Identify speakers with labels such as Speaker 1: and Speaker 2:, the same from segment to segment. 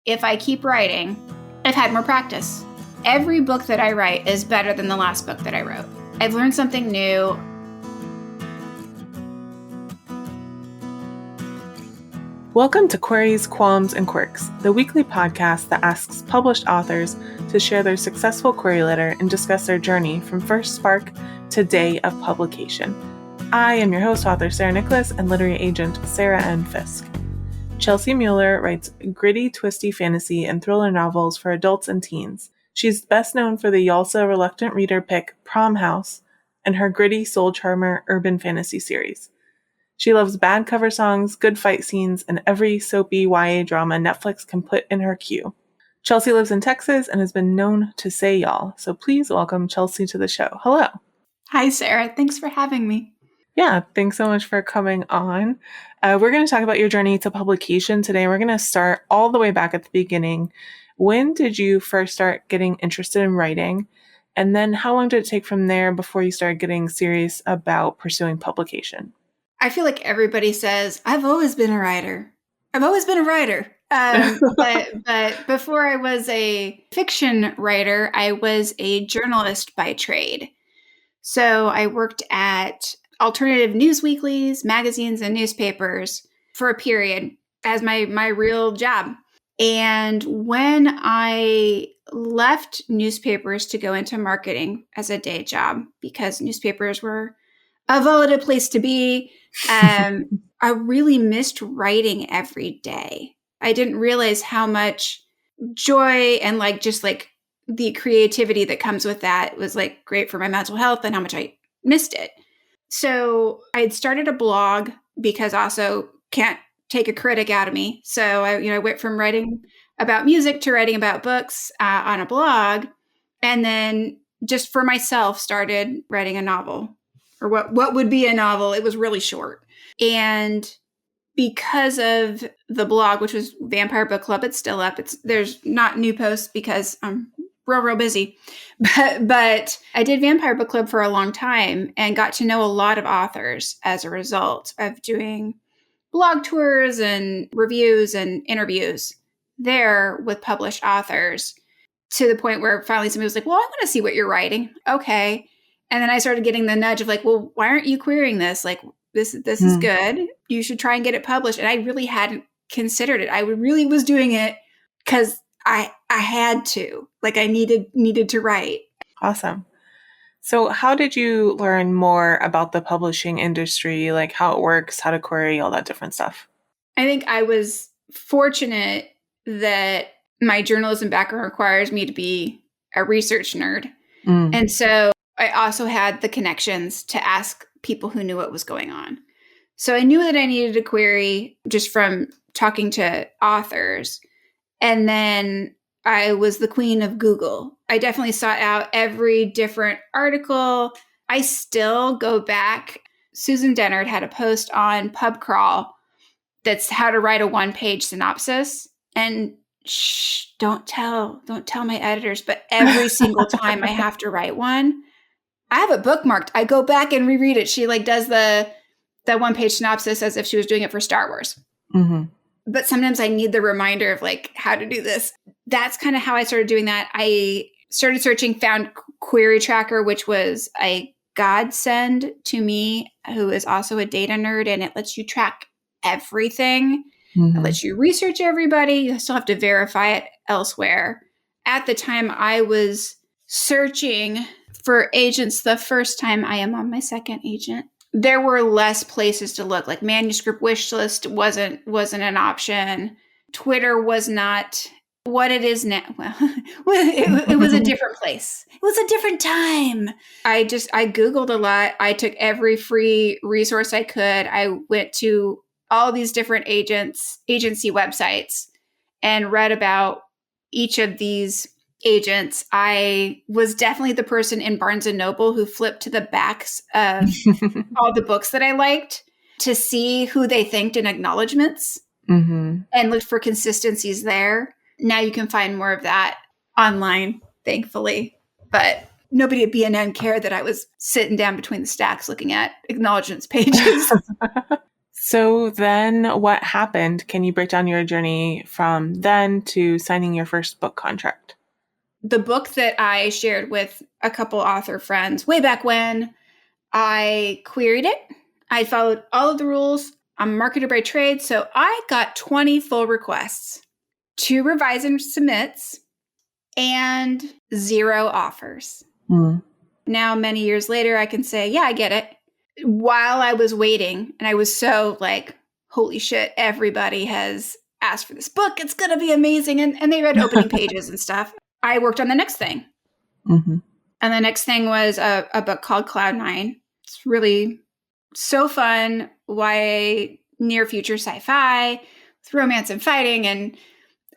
Speaker 1: if I keep writing, I've had more practice. Every book that I write is better than the last book that I wrote. I've learned something new.
Speaker 2: Welcome to Queries, Qualms, and Quirks, the weekly podcast that asks published authors to share their successful query letter and discuss their journey from first spark to day of publication. I am your host, author Sarah Nicolas, and literary agent Sarah N. Fisk. Chelsea Mueller writes gritty, twisty fantasy and thriller novels for adults and teens. She's best known for the YALSA Reluctant Reader pick PROM House and her gritty soul charmer urban fantasy series. She loves bad cover songs, good fight scenes, and every soapy YA drama Netflix can put in her queue. Chelsea lives in Texas and has been known to say y'all, so please welcome Chelsea to the show. Hello.
Speaker 1: Hi, Sarah. Thanks for having me.
Speaker 2: Yeah, thanks so much for coming on. We're going to talk about your journey to publication today. We're going to start all the way back at the beginning. When did you first start getting interested in writing? And then how long did it take from there before you started getting serious about pursuing publication?
Speaker 1: I feel like everybody says, I've always been a writer. I've always been a writer. But before I was a fiction writer, I was a journalist by trade. So I worked at alternative news weeklies, magazines, and newspapers for a period as my real job. And when I left newspapers to go into marketing as a day job, because newspapers were a volatile place to be, I really missed writing every day. I didn't realize how much joy and just the creativity that comes with that was great for my mental health and how much I missed it. So I had started a blog because also can't take a critic out of me. So I went from writing about music to writing about books on a blog, and then just for myself started writing a novel, or what would be a novel. It was really short. And because of the blog, which was Vampire Book Club, it's still up. There's not new posts because I'm real busy. But I did Vampire Book Club for a long time and got to know a lot of authors as a result of doing blog tours and reviews and interviews there with published authors, to the point where finally somebody was like, well, I want to see what you're writing. Okay. And then I started getting the nudge of well, why aren't you querying this? This is good. You should try and get it published. And I really hadn't considered it. I really was doing it because I had to. I needed to write.
Speaker 2: Awesome. So how did you learn more about the publishing industry, how it works, how to query, all that different stuff?
Speaker 1: I think I was fortunate that my journalism background requires me to be a research nerd. And so I also had the connections to ask people who knew what was going on. So I knew that I needed a query just from talking to authors. And then I was the queen of Google. I definitely sought out every different article. I still go back. Susan Dennard had a post on Pub Crawl that's how to write a one-page synopsis. And don't tell my editors, but every single time I have to write one, I have it bookmarked. I go back and reread it. She does the one-page synopsis as if she was doing it for Star Wars. Mm-hmm. But sometimes I need the reminder of how to do this. That's kind of how I started doing that. I started searching, found Query Tracker, which was a godsend to me, who is also a data nerd, and it lets you track everything. Mm-hmm. It lets you research everybody. You still have to verify it elsewhere. At the time, I was searching for agents the first time. I am on my second agent. There were less places to look. Manuscript wish list wasn't an option. Twitter was not what it is now. Well, it was a different place. It was a different time. I Googled a lot. I took every free resource I could. I went to all these different agency websites and read about each of these agents. I was definitely the person in Barnes and Noble who flipped to the backs of all the books that I liked to see who they thanked in acknowledgments, and looked for consistencies there. Now you can find more of that online, thankfully. But nobody at B&N cared that I was sitting down between the stacks looking at acknowledgments pages.
Speaker 2: So then what happened? Can you break down your journey from then to signing your first book contract?
Speaker 1: The book that I shared with a couple author friends way back when, I queried it. I followed all of the rules. I'm a marketer by trade, so I got 20 full requests, 2 revise and submits, and 0 offers. Now, many years later, I can say, yeah, I get it. While I was waiting, and I was so like, holy shit, everybody has asked for this book. It's going to be amazing. And they read opening pages and stuff. I worked on the next thing. And the next thing was a book called Cloud9. It's really so fun. YA, near future sci-fi, with romance and fighting and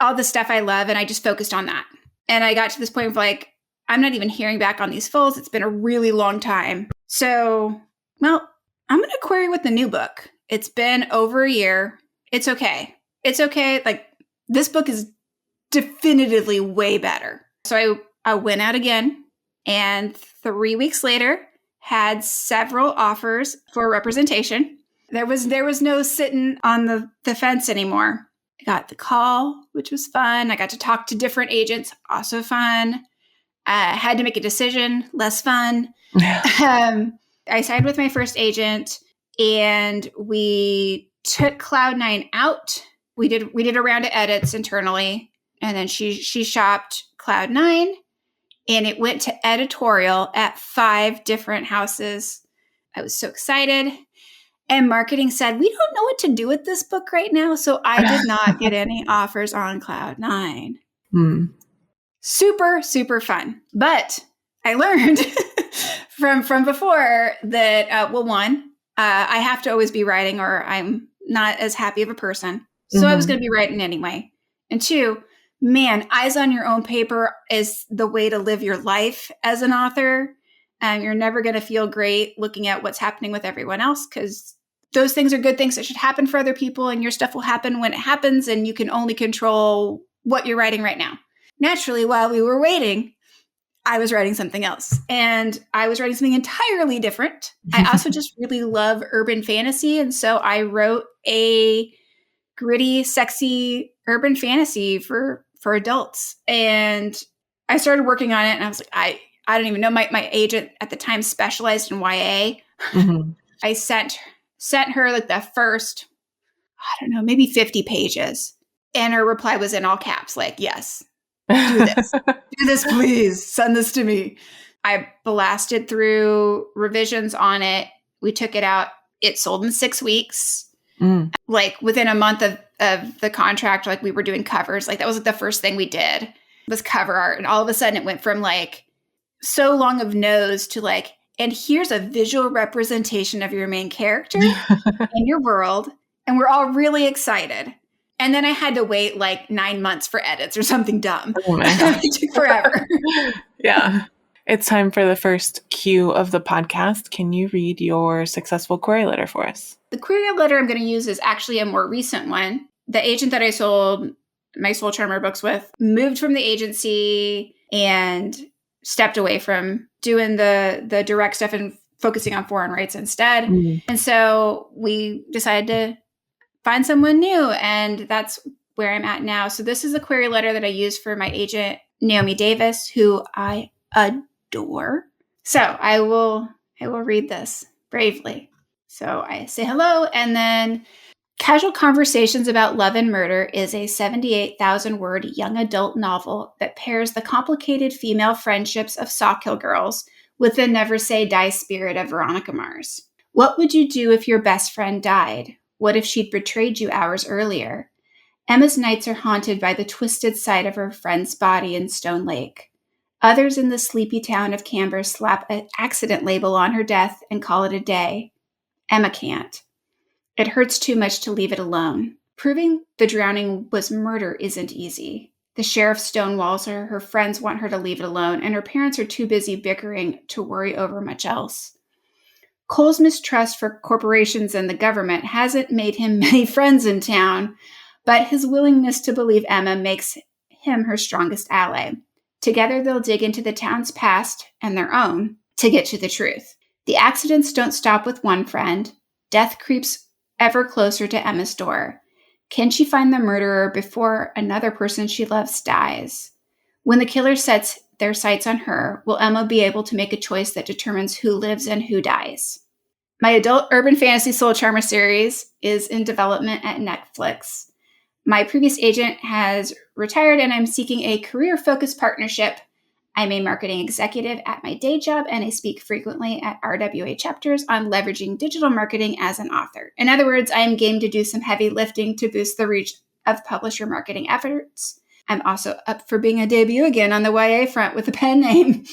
Speaker 1: all the stuff I love. And I just focused on that. And I got to this point of like, I'm not even hearing back on these fulls. It's been a really long time. So, well, I'm going to query with the new book. It's been over a year. It's okay. It's okay. Like, this book is definitively way better. So I went out again, and 3 weeks later had several offers for representation. There was no sitting on the fence anymore. I got the call, which was fun. I got to talk to different agents, also fun. I had to make a decision, less fun. I signed with my first agent, and we took Cloud9 out. We did a round of edits internally, and then she shopped Cloud9, and it went to editorial at 5 different houses. I was so excited. And marketing said, we don't know what to do with this book right now. So I did not get any offers on Cloud9. Super, super fun. But I learned from before that, I have to always be writing or I'm not as happy of a person. So I was going to be writing anyway. And 2, man, eyes on your own paper is the way to live your life as an author. You're never going to feel great looking at what's happening with everyone else because those things are good things that should happen for other people, and your stuff will happen when it happens, and you can only control what you're writing right now. Naturally, while we were waiting, I was writing something else, and I was writing something entirely different. I also just really love urban fantasy, and so I wrote a gritty, sexy urban fantasy for adults, and I started working on it, and I was like, I don't even know. My agent at the time specialized in YA. I sent her like the first, I don't know, maybe 50 pages. And her reply was in all caps, like, yes, do this. Do this, please. Send this to me. I blasted through revisions on it. We took it out. It sold in 6 weeks. Like within a month of the contract, like we were doing covers. Like that was like the first thing we did was cover art. And all of a sudden it went from like so long of nose to like, and here's a visual representation of your main character in your world. And we're all really excited. And then I had to wait like 9 months for edits or something dumb.
Speaker 2: Oh my God.
Speaker 1: It took forever.
Speaker 2: Yeah. It's time for the first cue of the podcast. Can you read your successful query letter for us?
Speaker 1: The query letter I'm going to use is actually a more recent one. The agent that I sold my Soul Charmer books with moved from the agency and stepped away from doing the direct stuff and focusing on foreign rights instead. And so we decided to find someone new, and that's where I'm at now. So this is a query letter that I use for my agent, Naomi Davis, who I adore. So I will read this bravely. So I say hello, and then Casual Conversations About Love and Murder is a 78,000-word young adult novel that pairs the complicated female friendships of Sawkill girls with the never say die spirit of Veronica Mars. What would you do if your best friend died? What if she'd betrayed you hours earlier? Emma's nights are haunted by the twisted sight of her friend's body in Stone Lake. Others in the sleepy town of Camber slap an accident label on her death and call it a day. Emma can't. It hurts too much to leave it alone. Proving the drowning was murder isn't easy. The sheriff stonewalls her, her friends want her to leave it alone, and her parents are too busy bickering to worry over much else. Cole's mistrust for corporations and the government hasn't made him many friends in town, but his willingness to believe Emma makes him her strongest ally. Together they'll dig into the town's past and their own to get to the truth. The accidents don't stop with one friend. Death creeps ever closer to Emma's door. Can she find the murderer before another person she loves dies? When the killer sets their sights on her, will Emma be able to make a choice that determines who lives and who dies? My adult urban fantasy soul charmer series is in development at Netflix. My previous agent has retired and I'm seeking a career-focused partnership. I'm a marketing executive at my day job and I speak frequently at RWA chapters on leveraging digital marketing as an author. In other words, I am game to do some heavy lifting to boost the reach of publisher marketing efforts. I'm also up for being a debut again on the YA front with a pen name.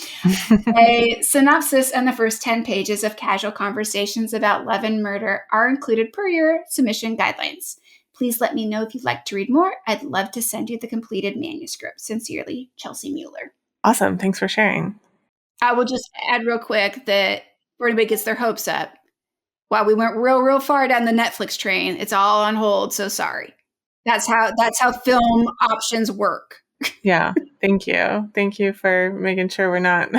Speaker 1: A synopsis and the first 10 pages of casual conversations about love and murder are included per your submission guidelines. Please let me know if you'd like to read more. I'd love to send you the completed manuscript. Sincerely, Chelsea Mueller.
Speaker 2: Awesome. Thanks for sharing.
Speaker 1: I will just add real quick that before anybody gets their hopes up, wow, we went real far down the Netflix train. It's all on hold, so sorry. That's how film options work.
Speaker 2: Yeah. Thank you. Thank you for making sure we're not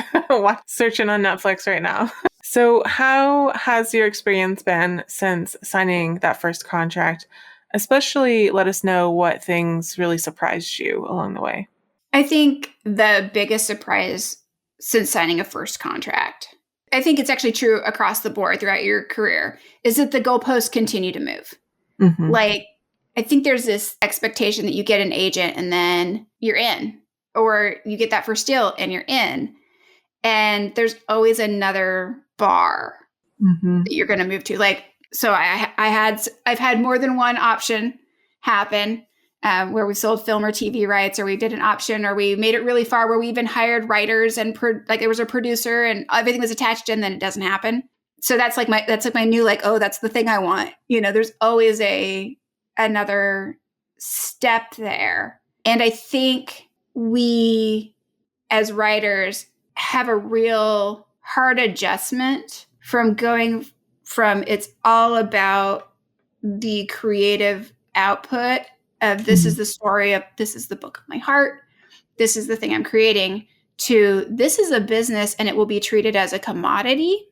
Speaker 2: searching on Netflix right now. So how has your experience been since signing that first contract? Especially let us know what things really surprised you along the way.
Speaker 1: I think the biggest surprise since signing a first contract, I think it's actually true across the board throughout your career, is that the goalposts continue to move. Mm-hmm. Like, I think there's this expectation that you get an agent and then you're in, or you get that first deal and you're in. And there's always another bar that you're going to move to. Like, so I've had more than one option happen where we sold film or TV rights, or we did an option, or we made it really far where we even hired writers and there was a producer and everything was attached and then it doesn't happen. So that's like my new, like, oh, that's the thing I want. You know, there's always another step there. And I think we as writers have a real hard adjustment from going from it's all about the creative output of this is the story of this is the book of my heart, this is the thing I'm creating, to this is a business and it will be treated as a commodity,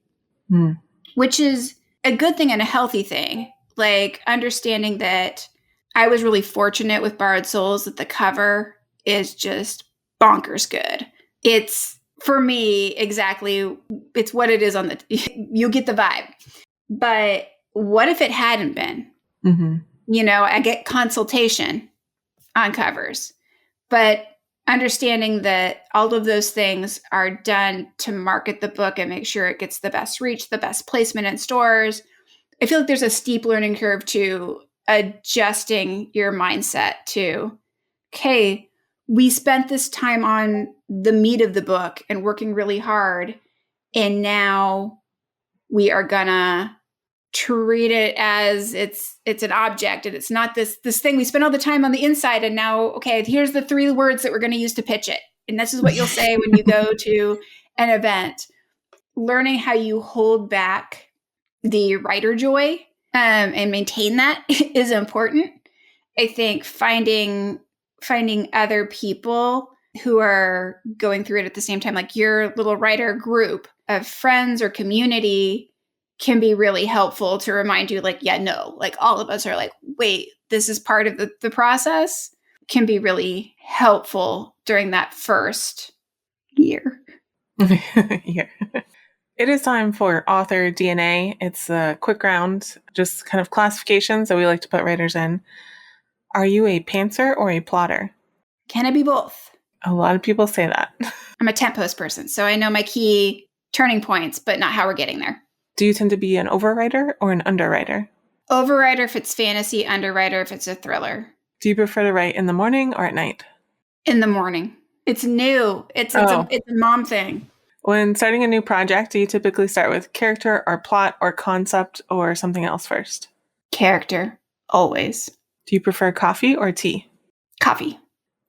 Speaker 1: which is a good thing and a healthy thing. Like understanding that I was really fortunate with Borrowed Souls that the cover is just bonkers good. It's, for me, exactly, it's what it is on you get the vibe. But what if it hadn't been? Mm-hmm. You know, I get consultation on covers, but understanding that all of those things are done to market the book and make sure it gets the best reach, the best placement in stores. I feel like there's a steep learning curve to adjusting your mindset to, okay, we spent this time on the meat of the book and working really hard, and now we are gonna treat it as it's an object and it's not this thing we spent all the time on the inside, and now, okay, here's the 3 words that we're going to use to pitch it, and this is what you'll say when you go to an event. Learning how you hold back the writer joy and maintain that is important. I think finding other people who are going through it at the same time, like your little writer group of friends or community, can be really helpful to remind you, like, yeah, no, like all of us are like, wait, this is part of the process, can be really helpful during that first year.
Speaker 2: Yeah. It is time for author DNA. It's a quick round, just kind of classifications that we like to put writers in. Are you a pantser or a plotter?
Speaker 1: Can I be both?
Speaker 2: A lot of people say that.
Speaker 1: I'm a temp post person, so I know my key turning points, but not how we're getting there.
Speaker 2: Do you tend to be an overwriter or an underwriter?
Speaker 1: Overwriter if it's fantasy, underwriter if it's a thriller.
Speaker 2: Do you prefer to write in the morning or at night?
Speaker 1: In the morning. It's new. It's a mom thing.
Speaker 2: When starting a new project, do you typically start with character or plot or concept or something else first?
Speaker 1: Character. Always.
Speaker 2: Do you prefer coffee or tea?
Speaker 1: Coffee.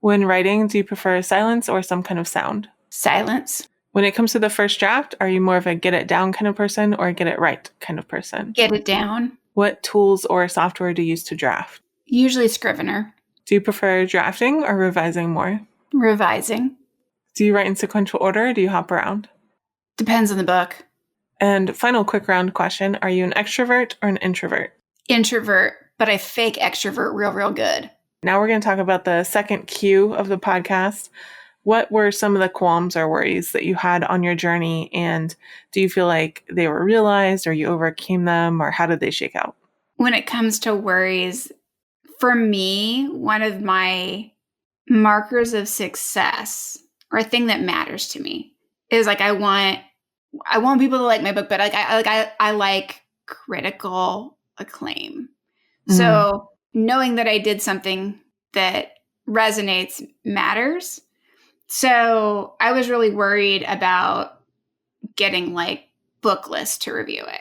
Speaker 2: When writing, do you prefer silence or some kind of sound?
Speaker 1: Silence.
Speaker 2: When it comes to the first draft, are you more of a get it down kind of person or a get it right kind of person?
Speaker 1: Get it down.
Speaker 2: What tools or software do you use to draft?
Speaker 1: Usually Scrivener.
Speaker 2: Do you prefer drafting or revising more?
Speaker 1: Revising.
Speaker 2: Do you write in sequential order or do you hop around?
Speaker 1: Depends on the book.
Speaker 2: And final quick round question, are you an extrovert or an introvert?
Speaker 1: introvert, but I fake extrovert real good.
Speaker 2: Now we're going to talk about the second Q of the podcast. What were some of the qualms or worries that you had on your journey? And do you feel like they were realized or you overcame them, or how did they shake out?
Speaker 1: When it comes to worries, for me, one of my markers of success or a thing that matters to me is like I want people to like my book, but I like critical acclaim. So knowing that I did something that resonates matters. So I was really worried about getting like book lists to review it.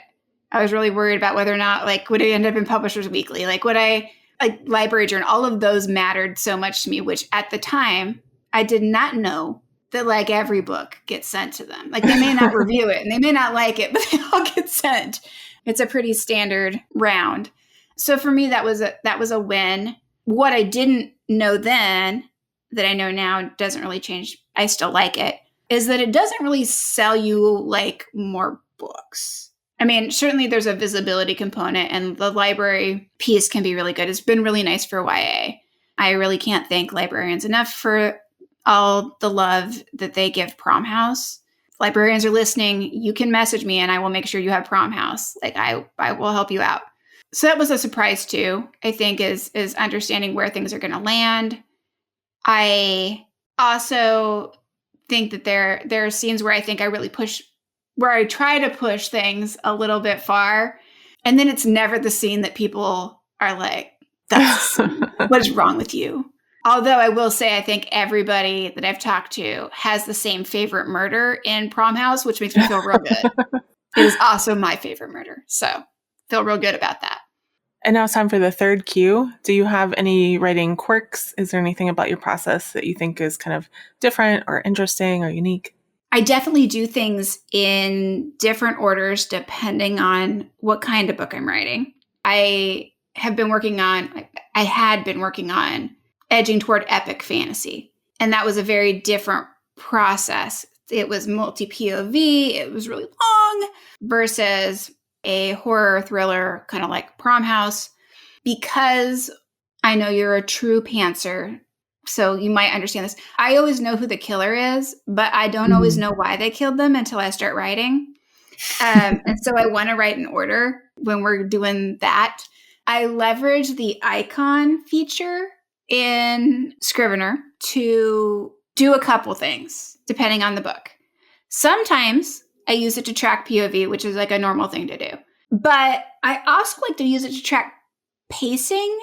Speaker 1: I was really worried about whether or not like would it end up in Publishers Weekly? Like would I like Library Journal? All of those mattered so much to me, which at the time I did not know that like every book gets sent to them. Like they may not review it and they may not like it, but they all get sent. It's a pretty standard round. So for me, that was a win. What I didn't know then that I know now doesn't really change. I still like it, is that it doesn't really sell you like more books. I mean, certainly there's a visibility component and the library piece can be really good. It's been really nice for YA. I really can't thank librarians enough for all the love that they give Prom House. If librarians are listening, you can message me and I will make sure you have Prom House. Like I will help you out. So that was a surprise too, I think, is understanding where things are going to land. I also think that there are scenes where I think I really where I try to push things a little bit far. And then it's never the scene that people are like, what is wrong with you? Although I will say, I think everybody that I've talked to has the same favorite murder in Prom House, which makes me feel real good. It is also my favorite murder. So feel real good about that.
Speaker 2: And now it's time for the third Q. Do you have any writing quirks? Is there anything about your process that you think is kind of different or interesting or unique?
Speaker 1: I definitely do things in different orders depending on what kind of book I'm writing. I had been working on edging toward epic fantasy. And that was a very different process. It was multi-POV. It was really long versus a horror thriller, kind of like Prom House. Because I know you're a true pantser, so you might understand this. I always know who the killer is, but I don't always know why they killed them until I start writing. And so I want to write in order when we're doing that. I leverage the icon feature in Scrivener to do a couple things, depending on the book. Sometimes I use it to track POV, which is like a normal thing to do. But I also like to use it to track pacing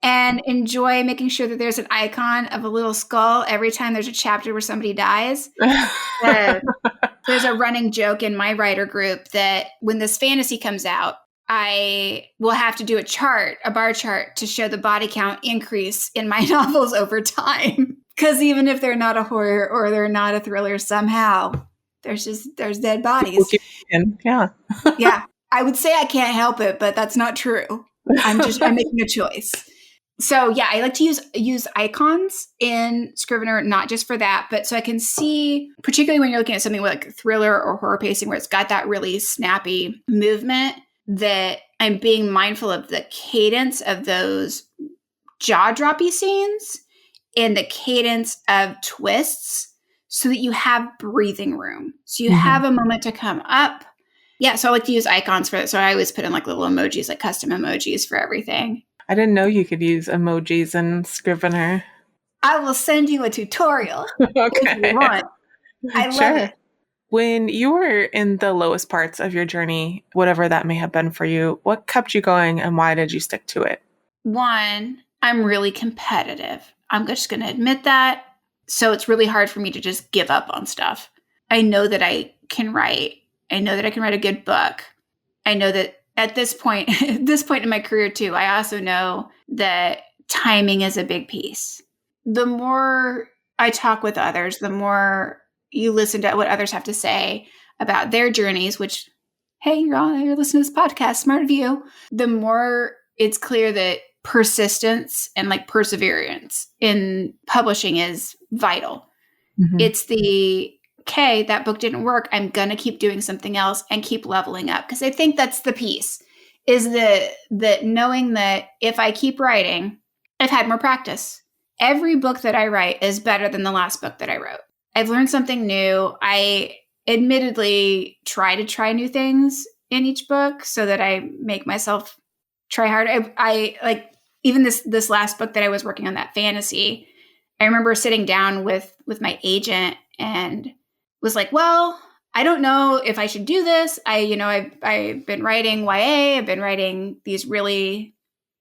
Speaker 1: and enjoy making sure that there's an icon of a little skull every time there's a chapter where somebody dies. There's a running joke in my writer group that when this fantasy comes out, I will have to do a bar chart to show the body count increase in my novels over time. Because even if they're not a horror or they're not a thriller, somehow there's dead bodies.
Speaker 2: Yeah.
Speaker 1: Yeah. I would say I can't help it, but that's not true. I'm making a choice. So yeah, I like to use icons in Scrivener, not just for that, but so I can see, particularly when you're looking at something like thriller or horror pacing, where it's got that really snappy movement, that I'm being mindful of the cadence of those jaw-droppy scenes and the cadence of twists so that you have breathing room. So you have a moment to come up. Yeah, so I like to use icons for it. So I always put in like little emojis, like custom emojis for everything.
Speaker 2: I didn't know you could use emojis in Scrivener.
Speaker 1: I will send you a tutorial if you want. I love it.
Speaker 2: When you were in the lowest parts of your journey, whatever that may have been for you, what kept you going and why did you stick to it?
Speaker 1: One, I'm really competitive. I'm just going to admit that. So it's really hard for me to just give up on stuff. I know that I can write. I know that I can write a good book. I know that at this point in my career too, I also know that timing is a big piece. The more I talk with others, the more you listen to what others have to say about their journeys, which, hey, you're listening to this podcast, smart of you. The more it's clear that persistence and like perseverance in publishing is vital. It's okay, that book didn't work. I'm going to keep doing something else and keep leveling up. Because I think that's the piece, is that knowing that if I keep writing, I've had more practice. Every book that I write is better than the last book that I wrote. I've learned something new. I admittedly try new things in each book so that I make myself try harder. I like even this last book that I was working on, that fantasy. I remember sitting down with my agent and was like, well, I don't know if I should do this. I've been writing YA. I've been writing these really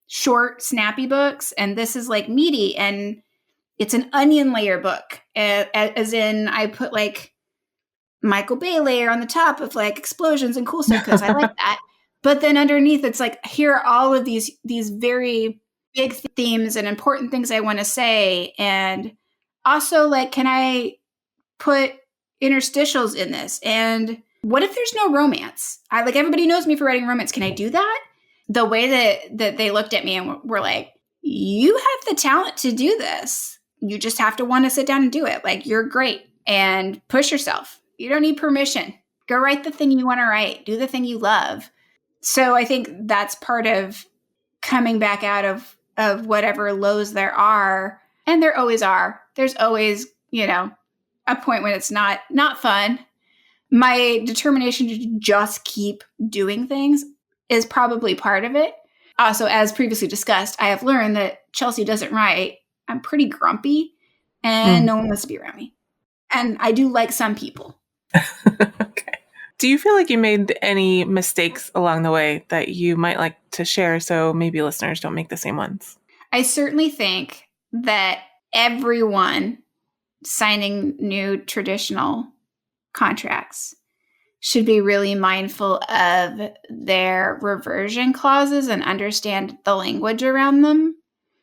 Speaker 1: short, snappy books, and this is like meaty, and it's an onion layer book, as in I put like Michael Bay layer on the top of like explosions and cool stuff because I like that. But then underneath, it's like, here are all of these very big themes and important things I want to say, and also like, can I put interstitials in this? And what if there's no romance? I like, everybody knows me for writing romance. Can I do that? The way that they looked at me and were like, you have the talent to do this. You just have to want to sit down and do it. Like, you're great, and push yourself. You don't need permission. Go write the thing you want to write. Do the thing you love. So I think that's part of coming back out of whatever lows there are. And there always are. There's always, a point when it's not fun. My determination to just keep doing things is probably part of it. Also, as previously discussed, I have learned that Chelsea doesn't write. I'm pretty grumpy, and no one wants to be around me. And I do like some people.
Speaker 2: Okay. Do you feel like you made any mistakes along the way that you might like to share so maybe listeners don't make the same ones?
Speaker 1: I certainly think that everyone signing new traditional contracts should be really mindful of their reversion clauses and understand the language around them,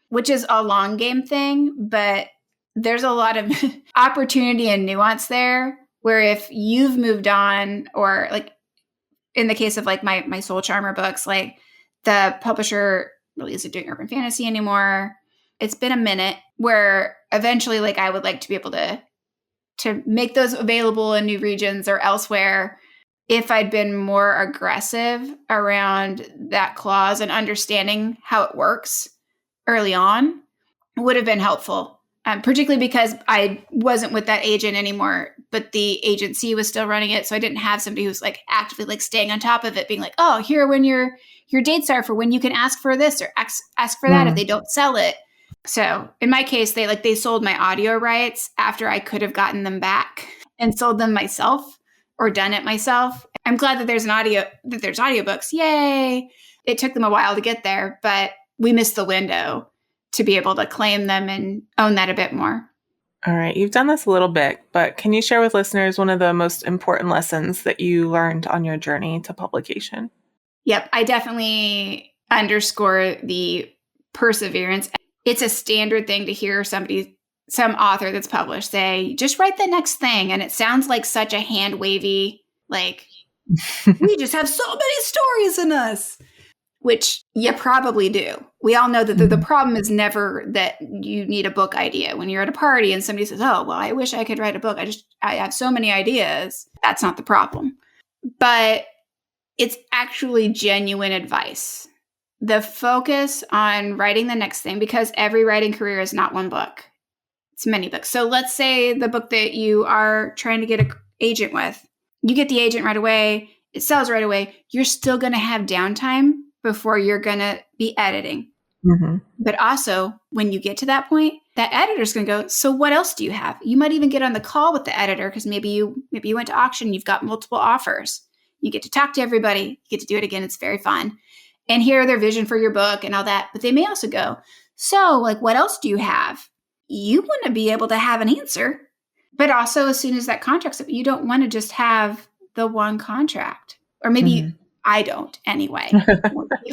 Speaker 1: which is a long game thing, but there's a lot of opportunity and nuance there where if you've moved on, or like in the case of like my Soul Charmer books, like the publisher really isn't doing urban fantasy anymore. It's been a minute, where eventually like I would like to be able to make those available in new regions or elsewhere. If I'd been more aggressive around that clause and understanding how it works early on, would have been helpful. Particularly because I wasn't with that agent anymore, but the agency was still running it. So I didn't have somebody who's like actively like staying on top of it, being like, oh, here are when your dates are for when you can ask for this or ask for that if they don't sell it. So in my case, they sold my audio rights after I could have gotten them back and sold them myself or done it myself. I'm glad that there's audiobooks. Yay. It took them a while to get there, but we missed the window to be able to claim them and own that a bit more.
Speaker 2: All right. You've done this a little bit, but can you share with listeners one of the most important lessons that you learned on your journey to publication?
Speaker 1: Yep. I definitely underscore the perseverance. It's a standard thing to hear some author that's published say, just write the next thing. And it sounds like such a hand wavy, like, we just have so many stories in us. Which you probably do. We all know that the problem is never that you need a book idea. When you're at a party and somebody says, oh, well, I wish I could write a book. I have so many ideas. That's not the problem. But it's actually genuine advice. The focus on writing the next thing, because every writing career is not one book. It's many books. So let's say the book that you are trying to get an agent with, you get the agent right away. It sells right away. You're still going to have downtime before you're going to be editing. Mm-hmm. But also, when you get to that point, that editor's going to go, so what else do you have? You might even get on the call with the editor because maybe you went to auction, you've got multiple offers. You get to talk to everybody, you get to do it again. It's very fun. And hear their vision for your book and all that. But they may also go, so like, what else do you have? You want to be able to have an answer. But also, as soon as that contract's up, you don't want to just have the one contract. Or maybe I don't anyway,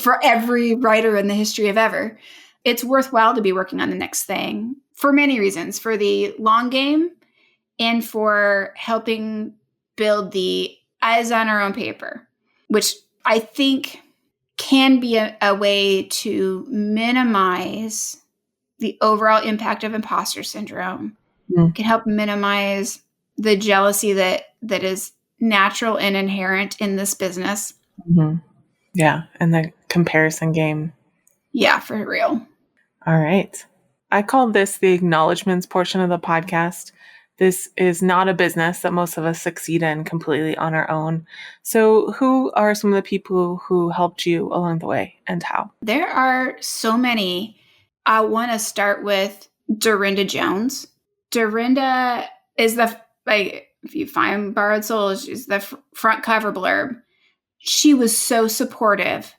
Speaker 1: for every writer in the history of ever. It's worthwhile to be working on the next thing for many reasons, for the long game and for helping build the eyes on our own paper, which I think can be a way to minimize the overall impact of imposter syndrome. It can help minimize the jealousy that is natural and inherent in this business. Mm-hmm.
Speaker 2: Yeah. And the comparison game.
Speaker 1: Yeah, for real.
Speaker 2: All right. I call this the acknowledgements portion of the podcast. This is not a business that most of us succeed in completely on our own. So who are some of the people who helped you along the way and how?
Speaker 1: There are so many. I want to start with Dorinda Jones. Dorinda is if you find Borrowed Souls, she's the front cover blurb. She was so supportive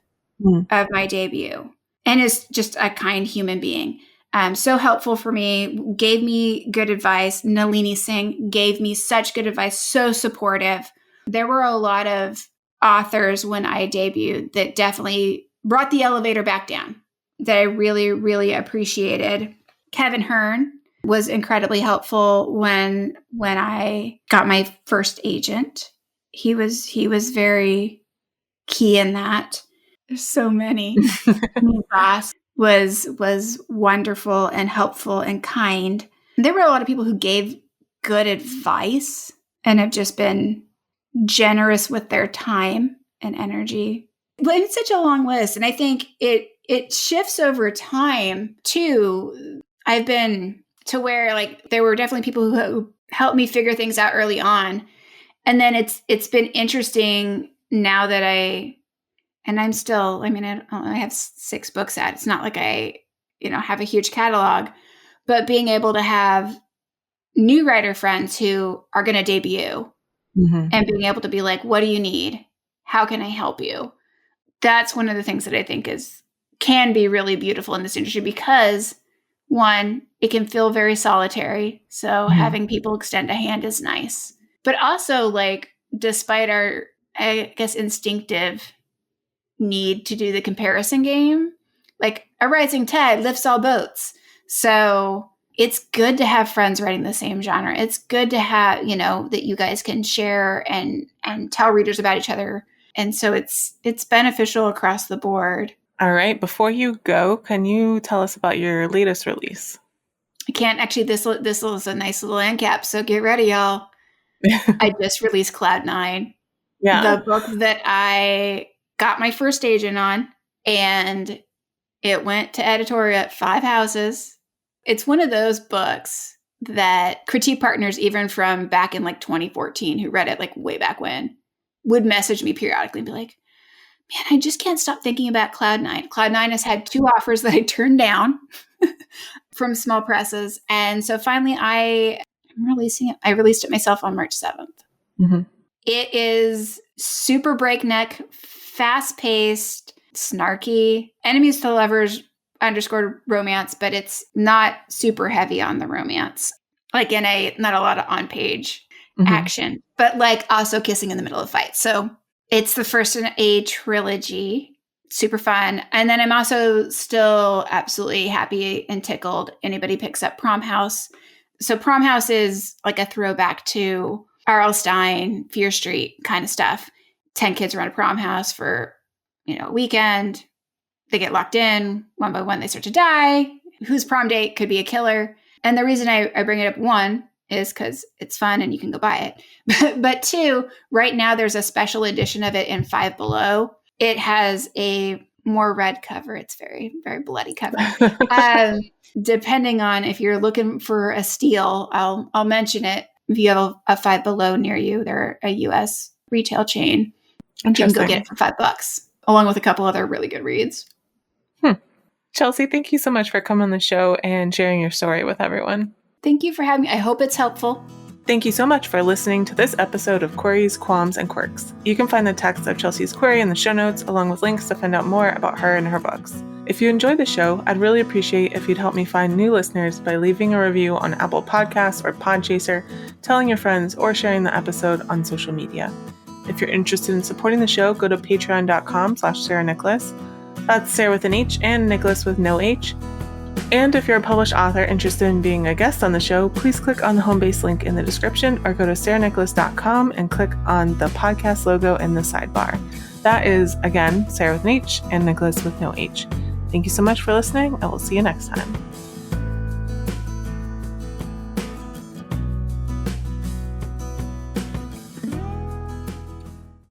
Speaker 1: of my debut and is just a kind human being. So helpful for me, gave me good advice. Nalini Singh gave me such good advice, so supportive. There were a lot of authors when I debuted that definitely brought the elevator back down that I really, really appreciated. Kevin Hearn was incredibly helpful when I got my first agent. He was very key in that. There's so many. Boss was wonderful and helpful and kind. There were a lot of people who gave good advice and have just been generous with their time and energy. But it's such a long list. And I think it shifts over time too. I've been to where like there were definitely people who helped me figure things out early on. And then it's been interesting now that I'm still, I have 6 books out. It's not like I, have a huge catalog, but being able to have new writer friends who are going to debut and being able to be like, what do you need? How can I help you? That's one of the things that I think can be really beautiful in this industry because one, it can feel very solitary. So having people extend a hand is nice, but also like, despite our, I guess, instinctive need to do the comparison game, like a rising tide lifts all boats. So it's good to have friends writing the same genre. It's good to have, that you guys can share and tell readers about each other. And so it's beneficial across the board.
Speaker 2: All right. Before you go, can you tell us about your latest release?
Speaker 1: I can't actually, this is a nice little end cap. So get ready, y'all. I just released Cloud 9. Yeah. The book that I got my first agent on, and it went to editorial at 5 houses. It's one of those books that critique partners, even from back in like 2014, who read it like way back when, would message me periodically and be like, man, I just can't stop thinking about Cloud 9. Cloud 9 has had 2 offers that I turned down from small presses. And so finally I'm releasing it. I released it myself on March 7th. Mm-hmm. It is super breakneck, fast-paced, snarky, enemies to lovers _ romance, but it's not super heavy on the romance. Like not a lot of on-page action, but like also kissing in the middle of fights. So it's the first in a trilogy. Super fun. And then I'm also still absolutely happy and tickled anybody picks up Prom House. So Prom House is like a throwback to R.L. Stine, Fear Street kind of stuff. 10 kids run a prom house for, a weekend. They get locked in. One by one, they start to die. Whose prom date could be a killer? And the reason I bring it up, one, is because it's fun and you can go buy it. But 2, right now there's a special edition of it in 5 Below. It has a more red cover. It's very, very bloody cover. Depending on if you're looking for a steal, I'll mention it. If you have a 5 Below near you, they're a U.S. retail chain. You can go get it for $5, along with a couple other really good reads.
Speaker 2: Chelsea, thank you so much for coming on the show and sharing your story with everyone.
Speaker 1: Thank you for having me. I hope it's helpful.
Speaker 2: Thank you so much for listening to this episode of Queries, Qualms, and Quirks. You can find the text of Chelsea's query in the show notes, along with links to find out more about her and her books. If you enjoyed the show, I'd really appreciate if you'd help me find new listeners by leaving a review on Apple Podcasts or Podchaser, telling your friends, or sharing the episode on social media. If you're interested in supporting the show, go to patreon.com/SarahNicolas. That's Sarah with an H and Nicolas with no H. And if you're a published author interested in being a guest on the show, please click on the home base link in the description or go to sarahnicolas.com and click on the podcast logo in the sidebar. That is, again, Sarah with an H and Nicolas with no H. Thank you so much for listening, and we'll see you next time.